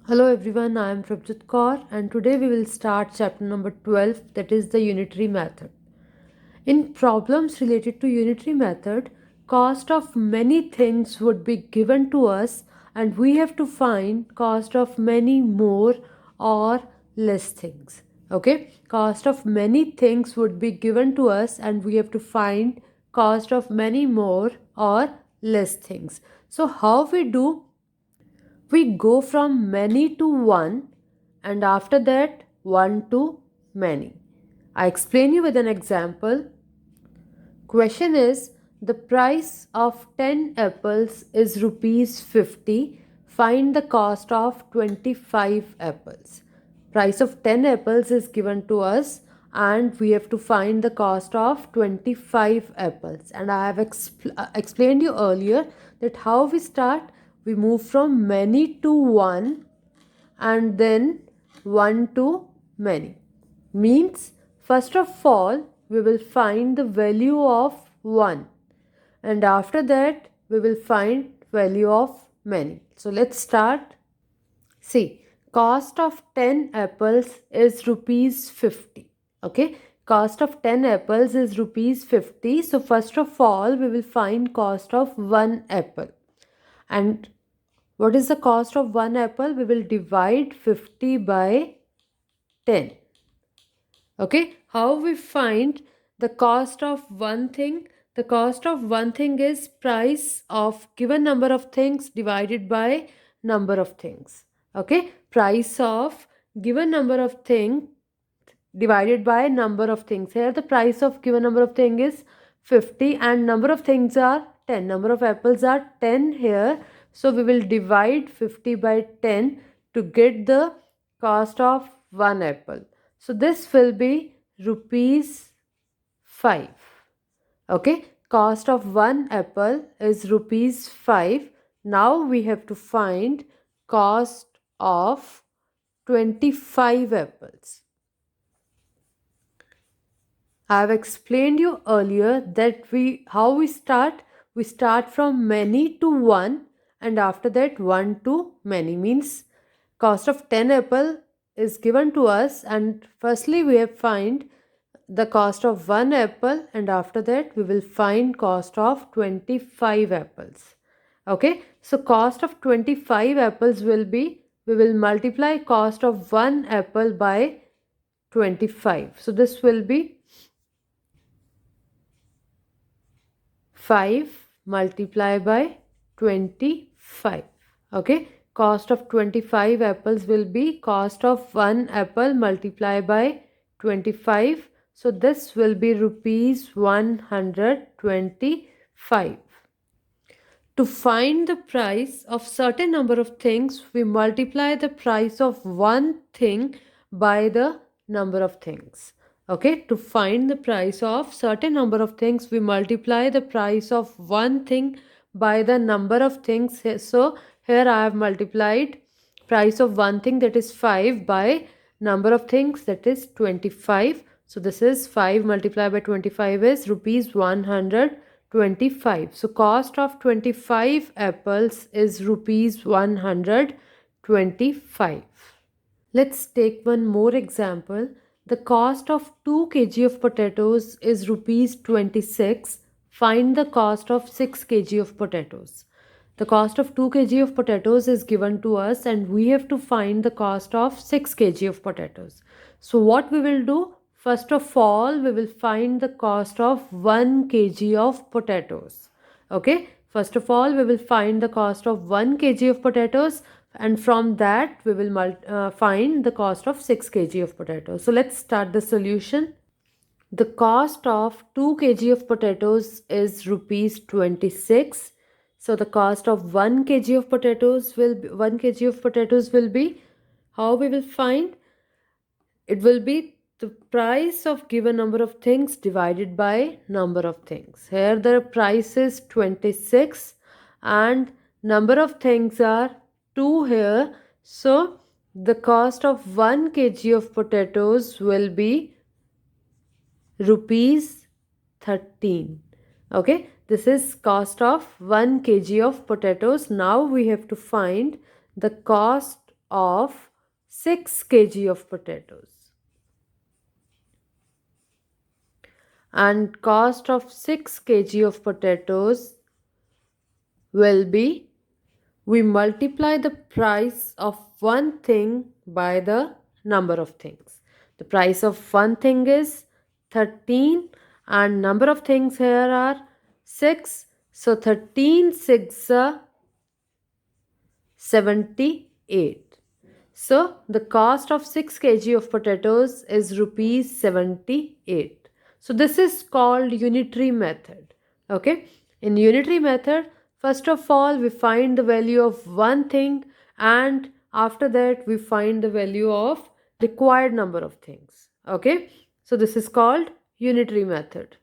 Hello everyone, I am Prabjit Kaur and today we will start chapter number 12, that is the unitary method. In problems related to unitary method, cost of many things would be given to us and we have to find cost of many more or less things. Okay, cost of many things would be given to us and we have to find cost of many more or less things. So how we do? We go from many to one and after that one to many. I explain you with an example. Question is, the price of 10 apples is rupees 50. Find the cost of 25 apples. Price of 10 apples is given to us and we have to find the cost of 25 apples. And I have explained you earlier that how we start. We move from many to one and then one to many. Means first of all we will find the value of 1 and after that we will find value of many. So let's start. See, cost of 10 apples is rupees 50. Okay, cost of 10 apples is rupees 50. So first of all we will find cost of 1 apple. And what is the cost of 1 apple? We will divide 50 by 10. Okay, how we find the cost of one thing? The cost of one thing is price of given number of things divided by number of things. Okay, price of given number of thing divided by number of things. Here the price of given number of thing is 50 and number of things are 10. Number of apples are 10 here. So we will divide 50 by 10 to get the cost of one apple. So this will be rupees 5. Okay, cost of one apple is rupees 5. Now we have to find cost of 25 apples. I have explained you earlier that how we start. We start from many to one and after that one to many. Means cost of 10 apple is given to us and firstly we have find the cost of one apple and after that we will find cost of 25 apples. Okay, so cost of 25 apples will be, we will multiply cost of one apple by 25. So this will be 5 multiplied by 25. Okay, cost of 25 apples will be cost of 1 apple multiplied by 25. So this will be rupees 125. To find the price of certain number of things, we multiply the price of one thing by the number of things. Okay, to find the price of certain number of things, we multiply the price of one thing by the number of things. So here I have multiplied price of one thing, that is 5, by number of things, that is 25. So this is 5 multiplied by 25 is rupees 125. So cost of 25 apples is rupees 125. Let's take one more example. The cost of 2 kg of potatoes is rupees 26. Find the cost of 6 kg of potatoes. The cost of 2 kg of potatoes is given to us and we have to find the cost of 6 kg of potatoes. So what we will do? First of all, we will find the cost of 1 kg of potatoes. Okay, first of all, we will find the cost of 1 kg of potatoes and from that we will find the cost of 6 kg of potatoes. So let's start the solution. The cost of 2 kg of potatoes is rupees 26. So the cost of 1 kg of potatoes will be, 1 kg of potatoes will be, how we will find? It will be the price of given number of things divided by number of things. Here the price is 26 and number of things are 2 here. So the cost of 1 kg of potatoes will be rupees 13. Okay, this is cost of 1 kg of potatoes. Now we have to find the cost of 6 kg of potatoes. And cost of 6 kg of potatoes will be, we multiply the price of one thing by the number of things. The price of one thing is 13 and number of things here are 6. So 13 6 are 78. So the cost of 6 kg of potatoes is rupees 78. So this is called unitary method. Okay. In unitary method, first of all, we find the value of one thing, and after that we find the value of required number of things. Okay. So this is called unitary method.